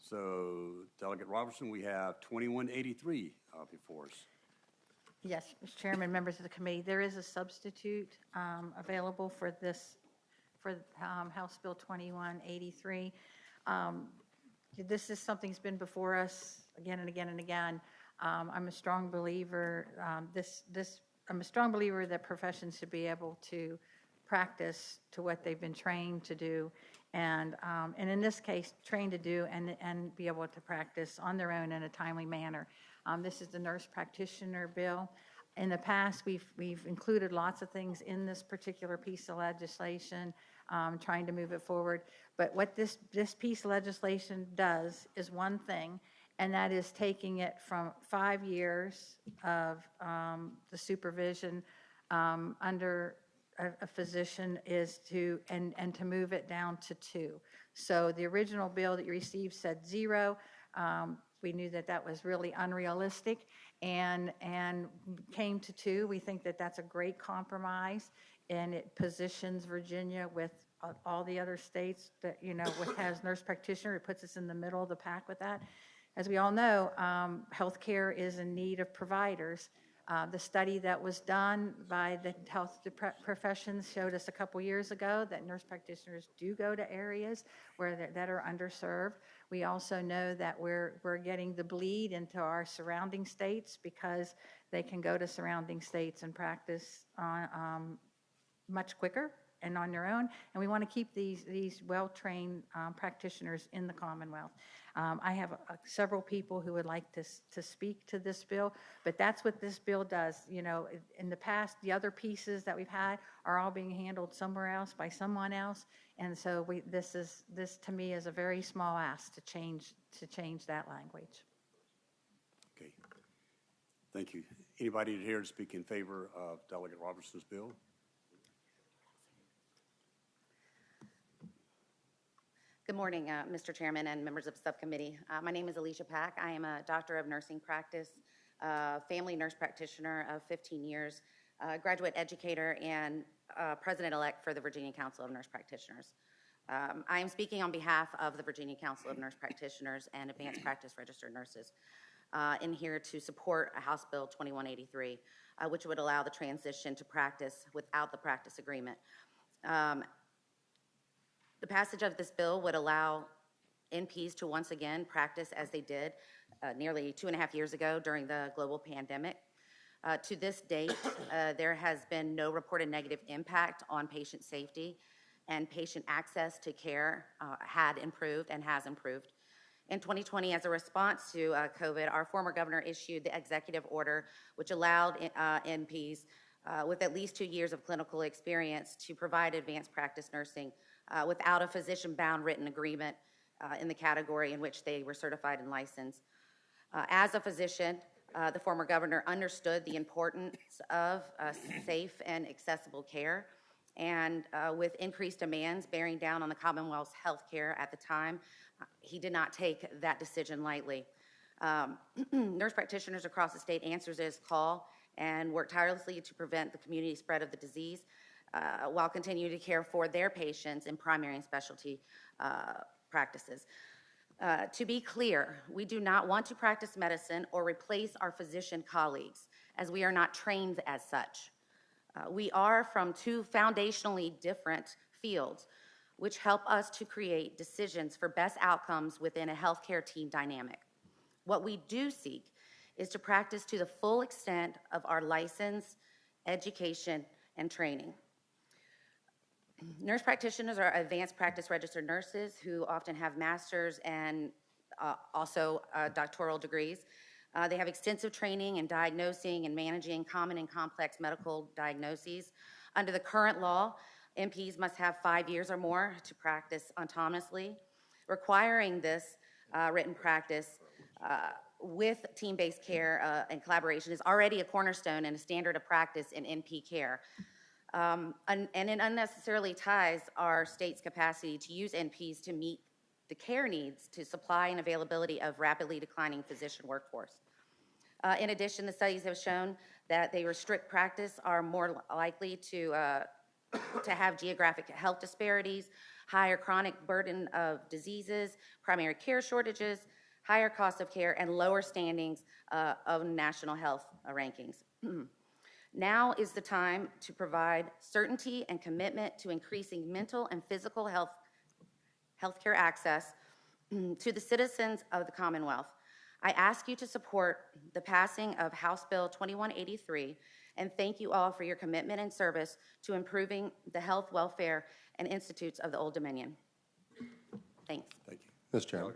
So Delegate Robertson, we have 2183 before us. Yes, Mr. Chairman, members of the committee, there is a substitute available for this, for House Bill 2183. This is something that's been before us again and again and again. I'm a strong believer, I'm a strong believer that professions should be able to practice to what they've been trained to do. And in this case, trained to do and be able to practice on their own in a timely manner. This is the nurse practitioner bill. In the past, we've included lots of things in this particular piece of legislation, trying to move it forward. But what this piece of legislation does is one thing, and that is taking it from 5 years of the supervision under a physician is to, and to move it down to 2. So the original bill that you received said 0. We knew that that was really unrealistic and came to 2. We think that that's a great compromise, and it positions Virginia with all the other states that, you know, has nurse practitioner. It puts us in the middle of the pack with that. As we all know, healthcare is in need of providers. The study that was done by the health professions showed us a couple years ago that nurse practitioners do go to areas where that are underserved. We also know that we're getting the bleed into our surrounding states because they can go to surrounding states and practice much quicker and on their own. And we want to keep these well-trained practitioners in the Commonwealth. I have several people who would like to speak to this bill, but that's what this bill does. You know, in the past, the other pieces that we've had are all being handled somewhere else by someone else, and so this to me is a very small ask to change that language. Okay, thank you. Anybody here to speak in favor of Delegate Robertson's bill? Good morning, Mr. Chairman and members of the subcommittee. My name is Alicia Pack. I am a doctor of nursing practice, family nurse practitioner of 15 years, graduate educator, and president-elect for the Virginia Council of Nurse Practitioners. I am speaking on behalf of the Virginia Council of Nurse Practitioners and Advanced Practice Registered Nurses in here to support House Bill 2183, which would allow the transition to practice without the practice agreement. The passage of this bill would allow NPs to once again practice as they did nearly 2.5 years ago during the global pandemic. To this date, there has been no reported negative impact on patient safety, and patient access to care had improved and has improved. In 2020, as a response to COVID, our former governor issued the executive order which allowed NPs with at least 2 years of clinical experience to provide advanced practice nursing without a physician-bound written agreement in the category in which they were certified and licensed. As a physician, the former governor understood the importance of safe and accessible care, and with increased demands bearing down on the Commonwealth's health care at the time, he did not take that decision lightly. Nurse practitioners across the state answered his call and worked tirelessly to prevent the community spread of the disease while continuing to care for their patients in primary and specialty practices. To be clear, we do not want to practice medicine or replace our physician colleagues, as we are not trained as such. We are from 2 foundationally different fields, which help us to create decisions for best outcomes within a healthcare team dynamic. What we do seek is to practice to the full extent of our license, education, and training. Nurse practitioners are advanced practice registered nurses who often have master's and also doctoral degrees. They have extensive training in diagnosing and managing common and complex medical diagnoses. Under the current law, NPs must have 5 years or more to practice autonomously. Requiring this written practice with team-based care and collaboration is already a cornerstone and a standard of practice in NP care. And it unnecessarily ties our state's capacity to use NPs to meet the care needs to supply and availability of rapidly declining physician workforce. In addition, the studies have shown that they restrict practice are more likely to have geographic health disparities, higher chronic burden of diseases, primary care shortages, higher cost of care, and lower standings of national health rankings. Now is the time to provide certainty and commitment to increasing mental and physical healthcare access to the citizens of the Commonwealth. I ask you to support the passing of House Bill 2183, and thank you all for your commitment and service to improving the health, welfare, and institutes of the Old Dominion. Thanks. Thank you. Mr. Chairman.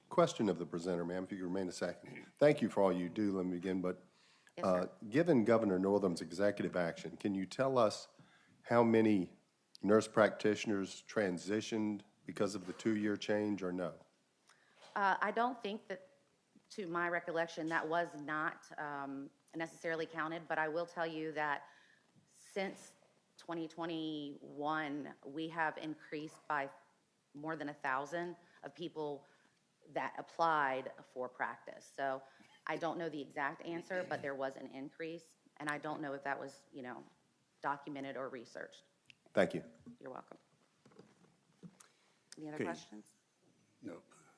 Question of the presenter, ma'am, if you could remain a second. Thank you for all you do. Let me begin, but Yes, sir. given Governor Northam's executive action, can you tell us how many nurse practitioners transitioned because of the 2-year change, or no? I don't think that, to my recollection, that was not necessarily counted, but I will tell you that since 2021, we have increased by more than 1,000 of people that applied for practice. So I don't know the exact answer, but there was an increase, and I don't know if that was, documented or researched. Thank you. You're welcome. Any other Okay. questions? No.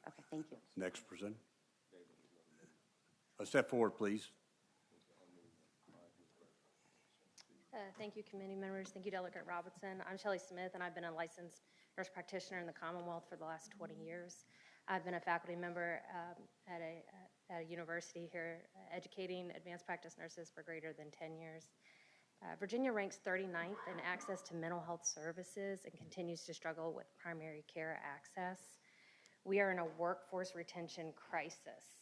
Okay, thank you. Next presenter. Step forward, please. Thank you, committee members. Thank you, Delegate Robertson. I'm Shelley Smith, and I've been a licensed nurse practitioner in the Commonwealth for the last 20 years. I've been a faculty member at a university here, educating advanced practice nurses for greater than 10 years. Virginia ranks 39th in access to mental health services and continues to struggle with primary care access. We are in a workforce retention crisis.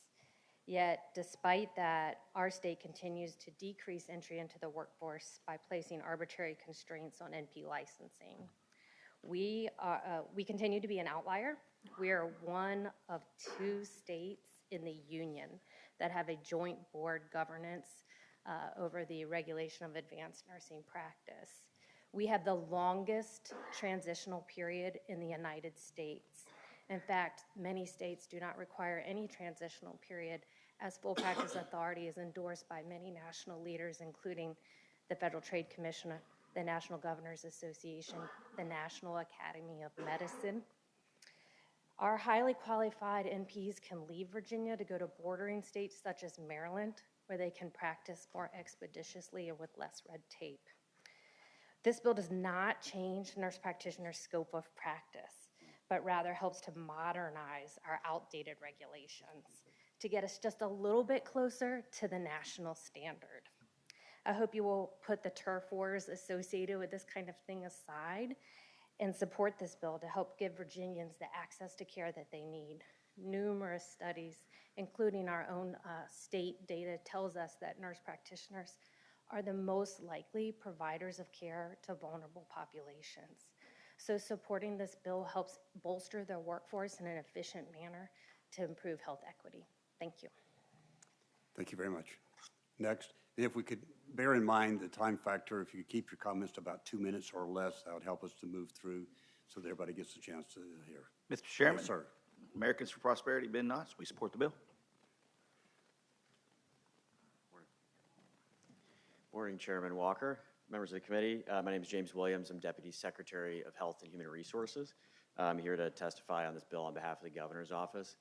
Yet, despite that, our state continues to decrease entry into the workforce by placing arbitrary constraints on NP licensing. We continue to be an outlier. We are one of 2 states in the union that have a joint board governance over the regulation of advanced nursing practice. We have the longest transitional period in the United States. In fact, many states do not require any transitional period, as full practice authority is endorsed by many national leaders, including the Federal Trade Commission, the National Governors Association, the National Academy of Medicine. Our highly qualified NPs can leave Virginia to go to bordering states such as Maryland, where they can practice more expeditiously and with less red tape. This bill does not change nurse practitioners' scope of practice, but rather helps to modernize our outdated regulations to get us just a little bit closer to the national standard. I hope you will put the turf wars associated with this kind of thing aside and support this bill to help give Virginians the access to care that they need. Numerous studies, including our own state data, tells us that nurse practitioners are the most likely providers of care to vulnerable populations. So supporting this bill helps bolster their workforce in an efficient manner to improve health equity. Thank you. Thank you very much. Next, if we could bear in mind the time factor, if you could keep your comments to about 2 minutes or less, that would help us to move through so that everybody gets a chance to hear. Mr. Chairman. Yes, sir. Americans for Prosperity, Ben Knotts, we support the bill. Morning, Chairman Walker, members of the committee. My name is James Williams. I'm Deputy Secretary of Health and Human Resources. I'm here to testify on this bill on behalf of the Governor's Office.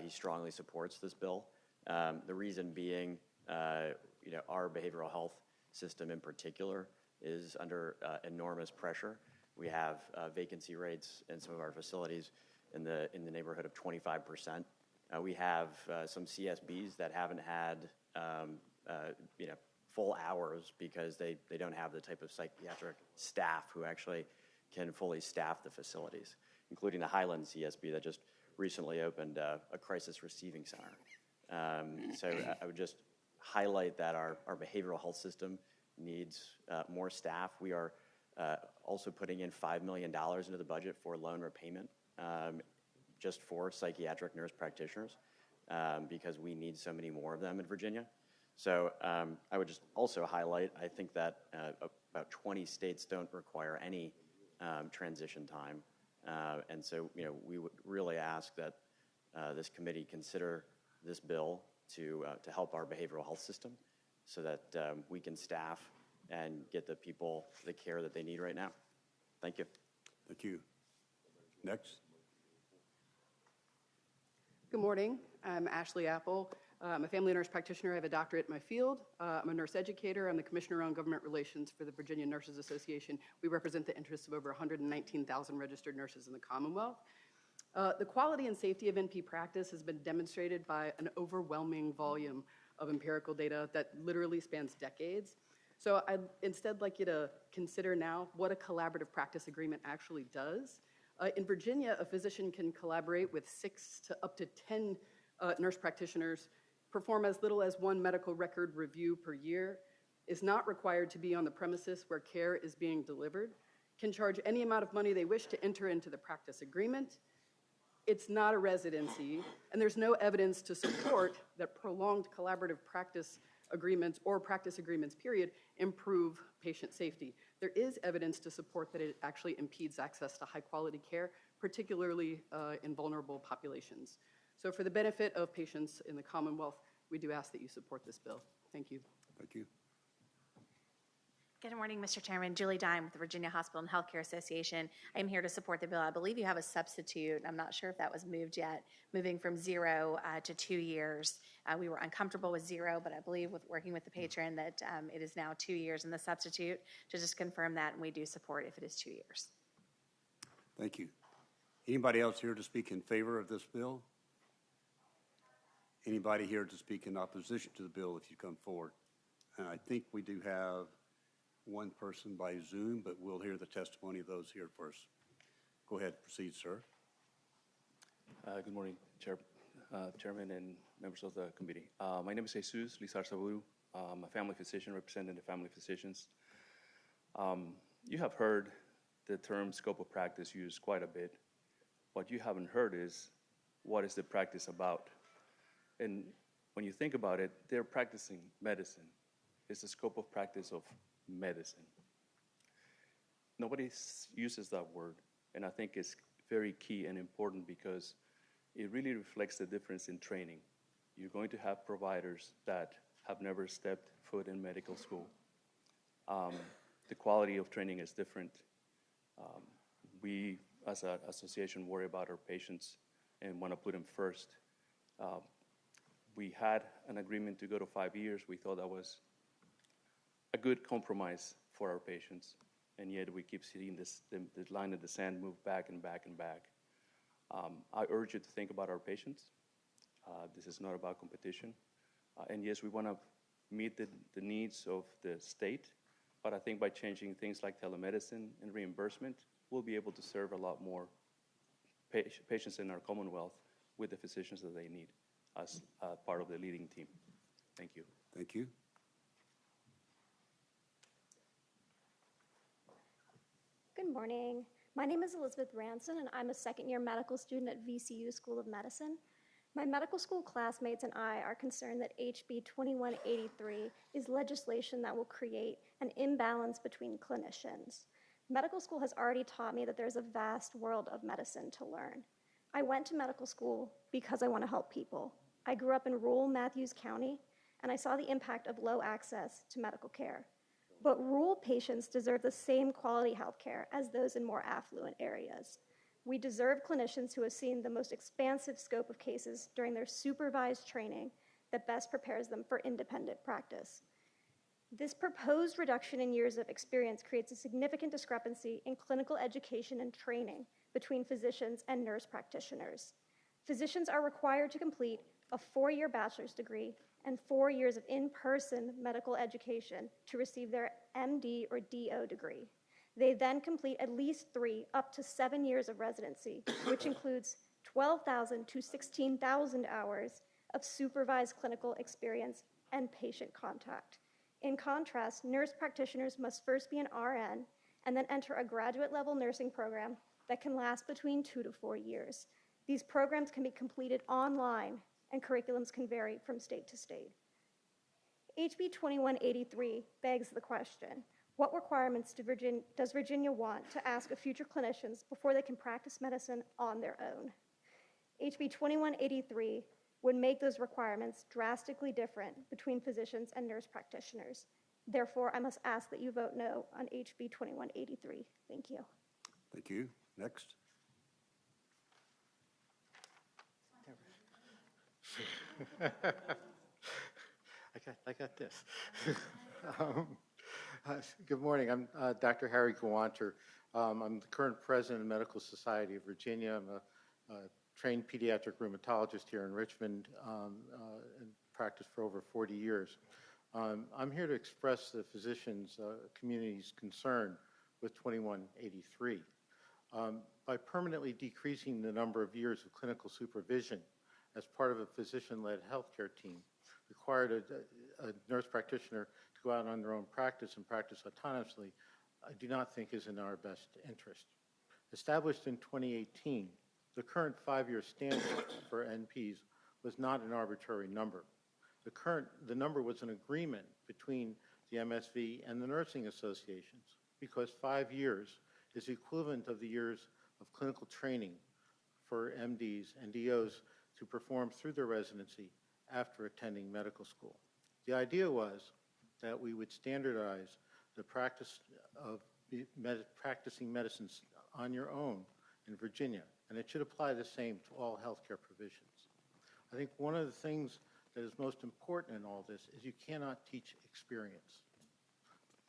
He strongly supports this bill. The reason being, our behavioral health system in particular is under enormous pressure. We have vacancy rates in some of our facilities in the neighborhood of 25%. We have some CSBs that haven't had full hours because they don't have the type of psychiatric staff who actually can fully staff the facilities, including the Highland CSB that just recently opened a crisis receiving center. So I would just highlight that our behavioral health system needs more staff. We are also putting in $5 million into the budget for loan repayment just for psychiatric nurse practitioners because we need so many more of them in Virginia. So I would just also highlight, I think that about 20 states don't require any transition time. And so, we would really ask that this committee consider this bill to help our behavioral health system so that we can staff and get the people the care that they need right now. Thank you. Thank you. Next. Good morning. I'm Ashley Apple. I'm a family nurse practitioner. I have a doctorate in my field. I'm a nurse educator. I'm the Commissioner on Government Relations for the Virginia Nurses Association. We represent the interests of over 119,000 registered nurses in the Commonwealth. The quality and safety of NP practice has been demonstrated by an overwhelming volume of empirical data that literally spans decades. So I'd instead like you to consider now what a collaborative practice agreement actually does. In Virginia, a physician can collaborate with 6 to up to 10 nurse practitioners, perform as little as 1 medical record review per year, is not required to be on the premises where care is being delivered, can charge any amount of money they wish to enter into the practice agreement. It's not a residency, and there's no evidence to support that prolonged collaborative practice agreements or practice agreements, period, improve patient safety. There is evidence to support that it actually impedes access to high-quality care, particularly in vulnerable populations. So for the benefit of patients in the Commonwealth, we do ask that you support this bill. Thank you. Thank you. Good morning, Mr. Chairman. Julie Dime with the Virginia Hospital and Healthcare Association. I am here to support the bill. I believe you have a substitute. I'm not sure if that was moved yet, moving from 0 to 2 years. We were uncomfortable with 0, but I believe with working with the patron that it is now 2 years in the substitute. To just confirm that, and we do support if it is 2 years. Thank you. Anybody else here to speak in favor of this bill? Anybody here to speak in opposition to the bill if you come forward? And I think we do have one person by Zoom, but we'll hear the testimony of those here first. Go ahead, proceed, sir. Good morning, Chairman and members of the committee. My name is Jesus Lizar Saburu. I'm a family physician representing the family physicians. You have heard the term scope of practice used quite a bit. What you haven't heard is what is the practice about. And when you think about it, they're practicing medicine. It's the scope of practice of medicine. Nobody uses that word, and I think it's very key and important because it really reflects the difference in training. You're going to have providers that have never stepped foot in medical school. The quality of training is different. We, as an association, worry about our patients and want to put them first. We had an agreement to go to 5 years. We thought that was a good compromise for our patients, and yet we keep seeing the line of the sand move back and back and back. I urge you to think about our patients. This is not about competition. And yes, we want to meet the needs of the state, but I think by changing things like telemedicine and reimbursement, we'll be able to serve a lot more patients in our Commonwealth with the physicians that they need as part of the leading team. Thank you. Thank you. Good morning. My name is Elizabeth Ranson, and I'm a second-year medical student at VCU School of Medicine. My medical school classmates and I are concerned that HB 2183 is legislation that will create an imbalance between clinicians. Medical school has already taught me that there's a vast world of medicine to learn. I went to medical school because I want to help people. I grew up in rural Matthews County, and I saw the impact of low access to medical care. But rural patients deserve the same quality health care as those in more affluent areas. We deserve clinicians who have seen the most expansive scope of cases during their supervised training that best prepares them for independent practice. This proposed reduction in years of experience creates a significant discrepancy in clinical education and training between physicians and nurse practitioners. Physicians are required to complete a 4-year bachelor's degree and 4 years of in-person medical education to receive their MD or DO degree. They then complete at least 3 up to 7 years of residency, which includes 12,000 to 16,000 hours of supervised clinical experience and patient contact. In contrast, nurse practitioners must first be an RN and then enter a graduate-level nursing program that can last between 2 to 4 years. These programs can be completed online, and curriculums can vary from state to state. HB 2183 begs the question, what requirements does Virginia want to ask of future clinicians before they can practice medicine on their own? HB 2183 would make those requirements drastically different between physicians and nurse practitioners. Therefore, I must ask that you vote no on HB 2183. Thank you. Thank you. Next. I got this. Good morning. I'm Dr. Harry Gawanter. I'm the current president of the Medical Society of Virginia. I'm a trained pediatric rheumatologist here in Richmond and practiced for over 40 years. I'm here to express the physicians' community's concern with 2183. By permanently decreasing the number of years of clinical supervision as part of a physician-led healthcare team, required a nurse practitioner to go out on their own practice and practice autonomously, I do not think is in our best interest. Established in 2018, the current 5-year standard for NPs was not an arbitrary number. The number was an agreement between the MSV and the nursing associations, because 5 years is the equivalent of the years of clinical training for MDs and DOs to perform through their residency after attending medical school. The idea was that we would standardize the practice of practicing medicine on your own in Virginia, and it should apply the same to all healthcare provisions. I think one of the things that is most important in all this is you cannot teach experience.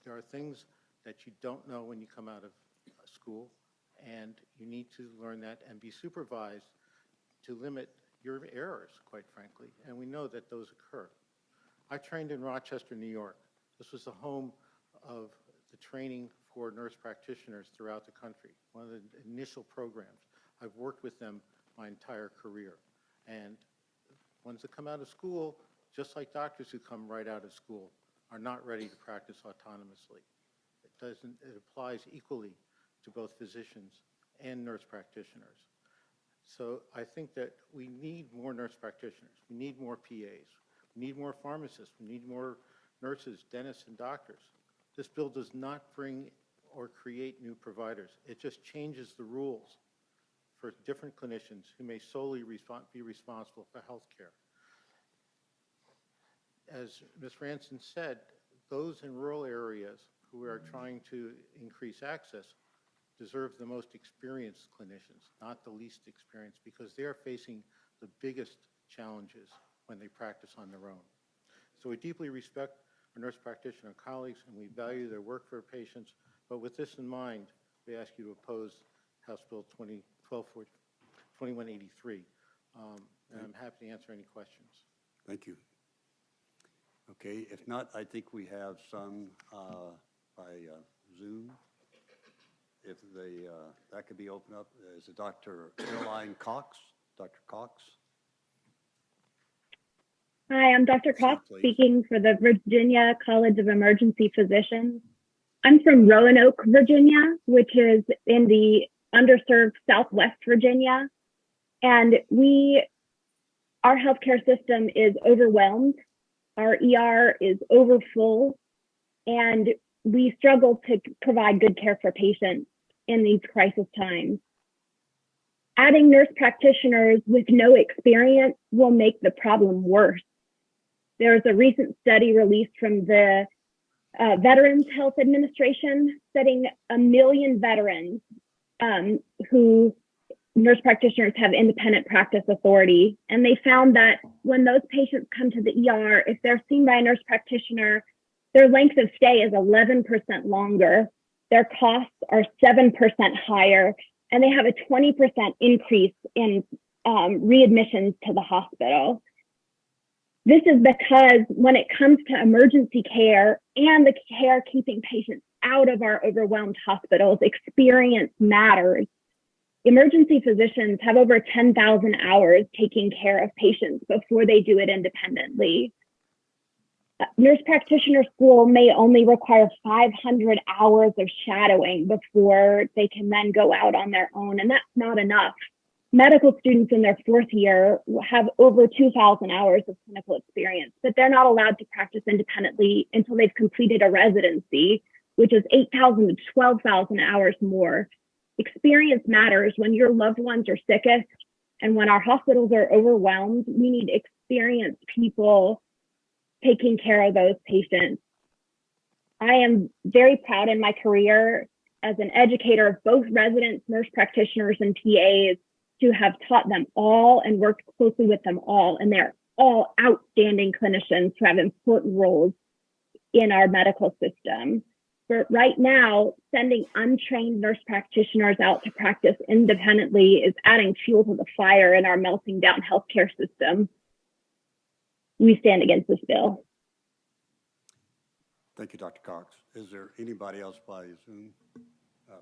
There are things that you don't know when you come out of school, and you need to learn that and be supervised to limit your errors, quite frankly, and we know that those occur. I trained in Rochester, New York. This was the home of the training for nurse practitioners throughout the country, one of the initial programs. I've worked with them my entire career. And ones that come out of school, just like doctors who come right out of school, are not ready to practice autonomously. It applies equally to both physicians and nurse practitioners. So I think that we need more nurse practitioners. We need more PAs. We need more pharmacists. We need more nurses, dentists, and doctors. This bill does not bring or create new providers. It just changes the rules for different clinicians who may solely be responsible for health care. As Ms. Ranson said, those in rural areas who are trying to increase access deserve the most experienced clinicians, not the least experienced, because they are facing the biggest challenges when they practice on their own. So we deeply respect our nurse practitioner colleagues, and we value their work for our patients. But with this in mind, we ask you to oppose House Bill 2183. And I'm happy to answer any questions. Thank you. Okay, if not, I think we have some by Zoom. If that could be opened up, is it Dr. Caroline Cox? Dr. Cox? Hi, I'm Dr. Cox, speaking for the Virginia College of Emergency Physicians. I'm from Roanoke, Virginia, which is in the underserved Southwest Virginia. And our healthcare system is overwhelmed. Our ER is overfull, and we struggle to provide good care for patients in these crisis times. Adding nurse practitioners with no experience will make the problem worse. There's a recent study released from the Veterans Health Administration studying 1 million veterans who nurse practitioners have independent practice authority. And they found that when those patients come to the ER, if they're seen by a nurse practitioner, their length of stay is 11% longer. Their costs are 7% higher, and they have a 20% increase in readmissions to the hospital. This is because when it comes to emergency care and the care keeping patients out of our overwhelmed hospitals, experience matters. Emergency physicians have over 10,000 hours taking care of patients before they do it independently. Nurse practitioner school may only require 500 hours of shadowing before they can then go out on their own, and that's not enough. Medical students in their 4th year have over 2,000 hours of clinical experience, but they're not allowed to practice independently until they've completed a residency, which is 8,000 to 12,000 hours more. Experience matters when your loved ones are sickest, and when our hospitals are overwhelmed. We need experienced people taking care of those patients. I am very proud in my career as an educator of both residents, nurse practitioners, and PAs to have taught them all and worked closely with them all. And they're all outstanding clinicians who have important roles in our medical system. But right now, sending untrained nurse practitioners out to practice independently is adding fuel to the fire in our melting down healthcare system. We stand against this bill. Thank you, Dr. Cox. Is there anybody else by Zoom?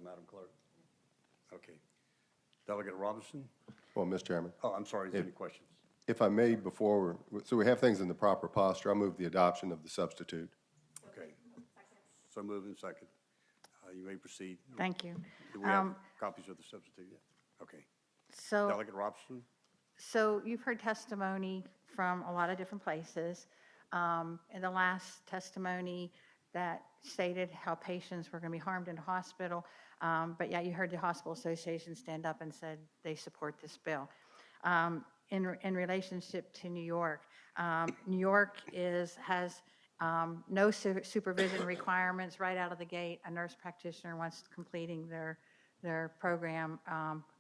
Madam Clerk? Okay. Delegate Robinson? Well, Mr. Chairman, Oh, I'm sorry, is there any questions? if I may, so we have things in the proper posture, I move the adoption of the substitute. Okay. So moved and second. You may proceed. Thank you. Do we have copies of the substitute yet? Okay. So, Delegate Robinson? so you've heard testimony from a lot of different places. In the last testimony that stated how patients were going to be harmed in the hospital, but yeah, you heard the Hospital Association stand up and said they support this bill. In relationship to New York, New York has no supervision requirements right out of the gate. A nurse practitioner, once completing their program,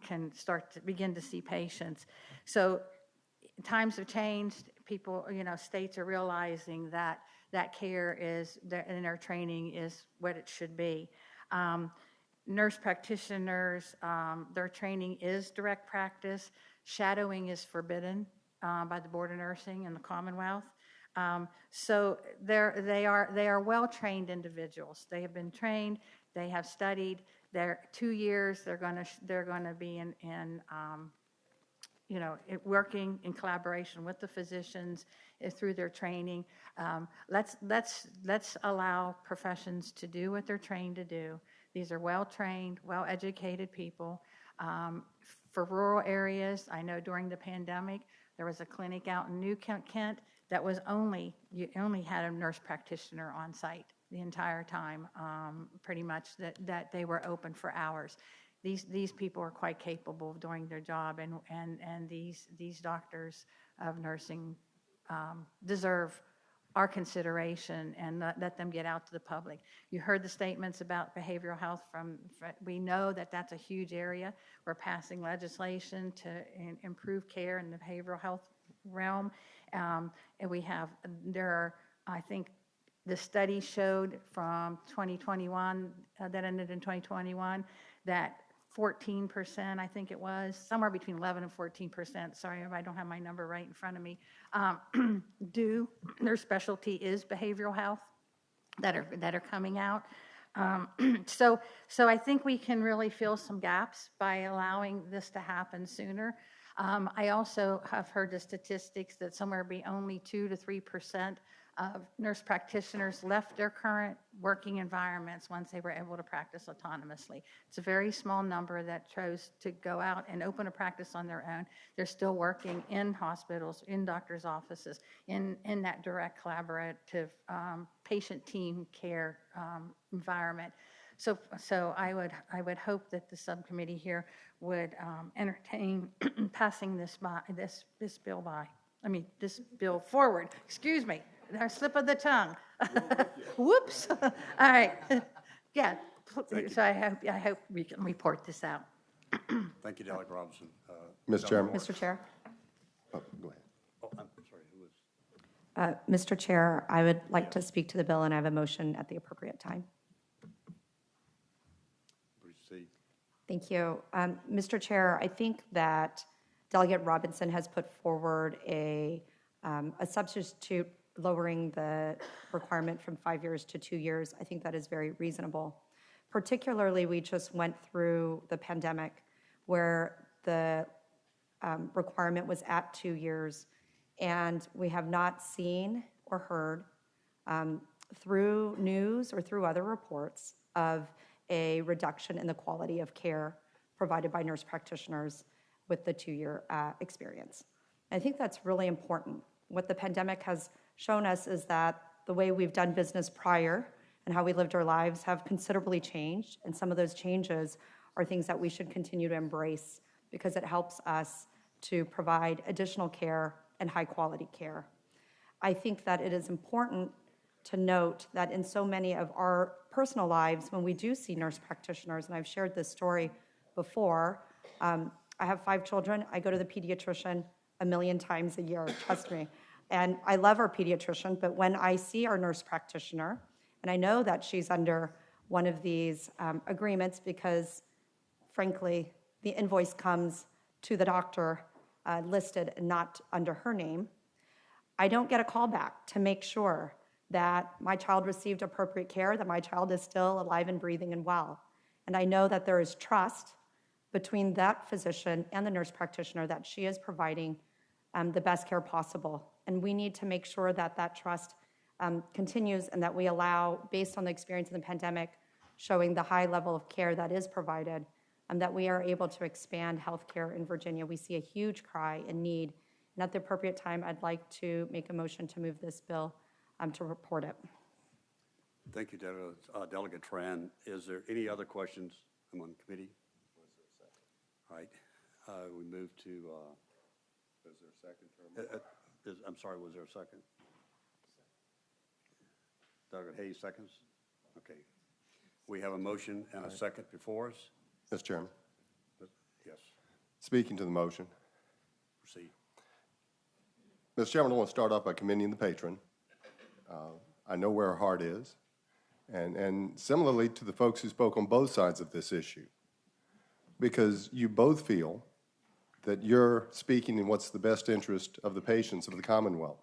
can start to begin to see patients. So times have changed. People, states are realizing that care is, and their training is what it should be. Nurse practitioners, their training is direct practice. Shadowing is forbidden by the Board of Nursing in the Commonwealth. So they are well-trained individuals. They have been trained. They have studied. They're 2 years. They're going to be working in collaboration with the physicians through their training. Let's allow professions to do what they're trained to do. These are well-trained, well-educated people. For rural areas, I know during the pandemic, there was a clinic out in New Kent that was you only had a nurse practitioner on site the entire time, pretty much that they were open for hours. These people are quite capable of doing their job, and these doctors of nursing deserve our consideration and let them get out to the public. You heard the statements about behavioral health we know that that's a huge area. We're passing legislation to improve care in the behavioral health realm. And I think the study showed from 2021, that ended in 2021, that 14%, I think it was, somewhere between 11 and 14%, sorry if I don't have my number right in front of me, their specialty is behavioral health that are coming out. So I think we can really fill some gaps by allowing this to happen sooner. I also have heard the statistics that somewhere be only 2 to 3% of nurse practitioners left their current working environments once they were able to practice autonomously. It's a very small number that chose to go out and open a practice on their own. They're still working in hospitals, in doctors' offices, in that direct collaborative patient team care environment. So I would hope that the subcommittee here would entertain passing this bill forward. Excuse me. Our slip of the tongue. Whoops. All right. Yeah. So I hope we can report this out. Thank you, Delegate Robinson. Mr. Chairman? Mr. Chair. Oh, go ahead. Oh, I'm sorry. Who was? Mr. Chair, I would like to speak to the bill, and I have a motion at the appropriate time. Proceed. Thank you. Mr. Chair, I think that Delegate Robinson has put forward a substitute lowering the requirement from 5 years to 2 years. I think that is very reasonable. Particularly, we just went through the pandemic where the requirement was at 2 years, and we have not seen or heard through news or through other reports of a reduction in the quality of care provided by nurse practitioners with the 2-year experience. I think that's really important. What the pandemic has shown us is that the way we've done business prior and how we lived our lives have considerably changed, and some of those changes are things that we should continue to embrace because it helps us to provide additional care and high-quality care. I think that it is important to note that in so many of our personal lives, when we do see nurse practitioners, and I've shared this story before, I have 5 children. I go to the pediatrician 1 million times a year, trust me. And I love our pediatrician, but when I see our nurse practitioner, and I know that she's under one of these agreements because, frankly, the invoice comes to the doctor listed and not under her name, I don't get a call back to make sure that my child received appropriate care, that my child is still alive and breathing and well. And I know that there is trust between that physician and the nurse practitioner that she is providing the best care possible. And we need to make sure that that trust continues and that we allow, based on the experience of the pandemic, showing the high level of care that is provided, that we are able to expand healthcare in Virginia. We see a huge cry and need. And at the appropriate time, I'd like to make a motion to move this bill to report it. Thank you, Delegate Tran. Is there any other questions among the committee? All right. We move to. Was there a second? I'm sorry, was there a second? Delegate Hayes seconds? Okay. We have a motion and a second before us. Mr. Chairman. Yes. Speaking to the motion. Proceed. Mr. Chairman, I want to start off by commending the patron. I know where her heart is. And similarly to the folks who spoke on both sides of this issue, because you both feel that you're speaking in what's the best interest of the patients of the Commonwealth.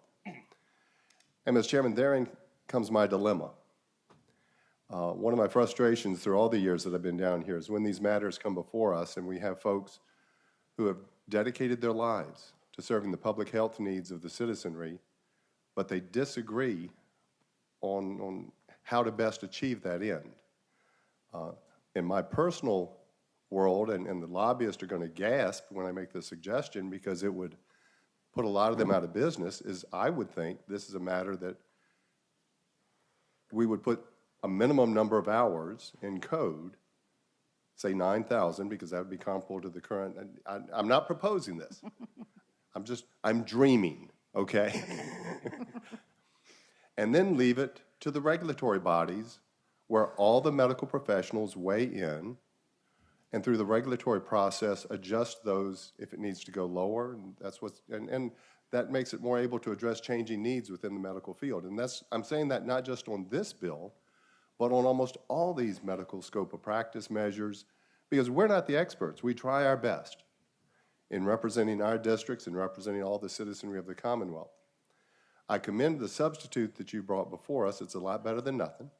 And Mr. Chairman, therein comes my dilemma. One of my frustrations through all the years that I've been down here is when these matters come before us and we have folks who have dedicated their lives to serving the public health needs of the citizenry, but they disagree on how to best achieve that end. In my personal world, and the lobbyists are going to gasp when I make this suggestion because it would put a lot of them out of business, is I would think this is a matter that we would put a minimum number of hours in code, say 9,000, because that would be comparable to the current. I'm not proposing this. I'm dreaming, okay? And then leave it to the regulatory bodies where all the medical professionals weigh in and through the regulatory process adjust those if it needs to go lower. And that's and that makes it more able to address changing needs within the medical field. And I'm saying that not just on this bill, but on almost all these medical scope of practice measures, because we're not the experts. We try our best in representing our districts and representing all the citizenry of the Commonwealth. I commend the substitute that you brought before us. It's a lot better than nothing,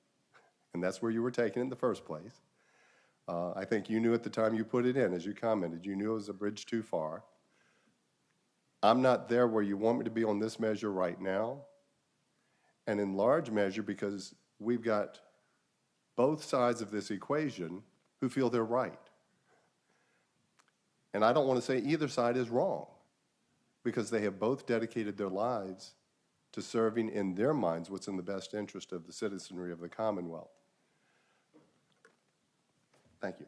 and that's where you were taken in the first place. I think you knew at the time you put it in, as you commented, you knew it was a bridge too far. I'm not there where you want me to be on this measure right now, and in large measure because we've got both sides of this equation who feel they're right. And I don't want to say either side is wrong, because they have both dedicated their lives to serving in their minds what's in the best interest of the citizenry of the Commonwealth. Thank you.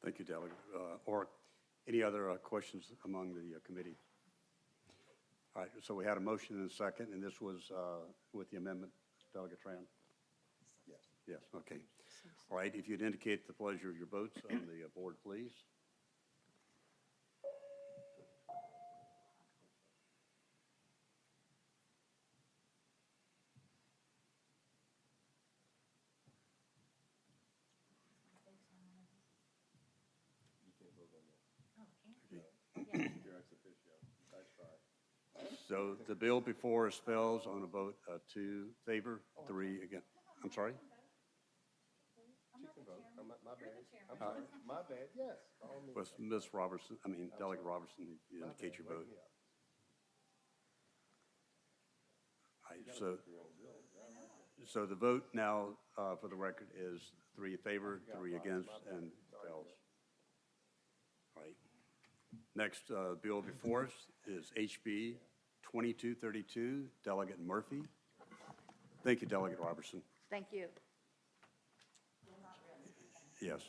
Thank you, Delegate. Or any other questions among the committee? All right, so we had a motion and a second, and this was with the amendment, Delegate Tran? Yes. Yes, okay. All right, if you'd indicate the pleasure of your votes on the board, please. So the bill before us fails on a vote of 2 favor, 3 against. I'm sorry? My bad, yes. Was Ms. Robertson, Delegate Robertson, you indicate your vote. All right, so the vote now, for the record, is 3 in favor, 3 against, and fails. All right. Next bill before us is HB 2232, Delegate Murphy. Thank you, Delegate Robertson. Thank you. Yes.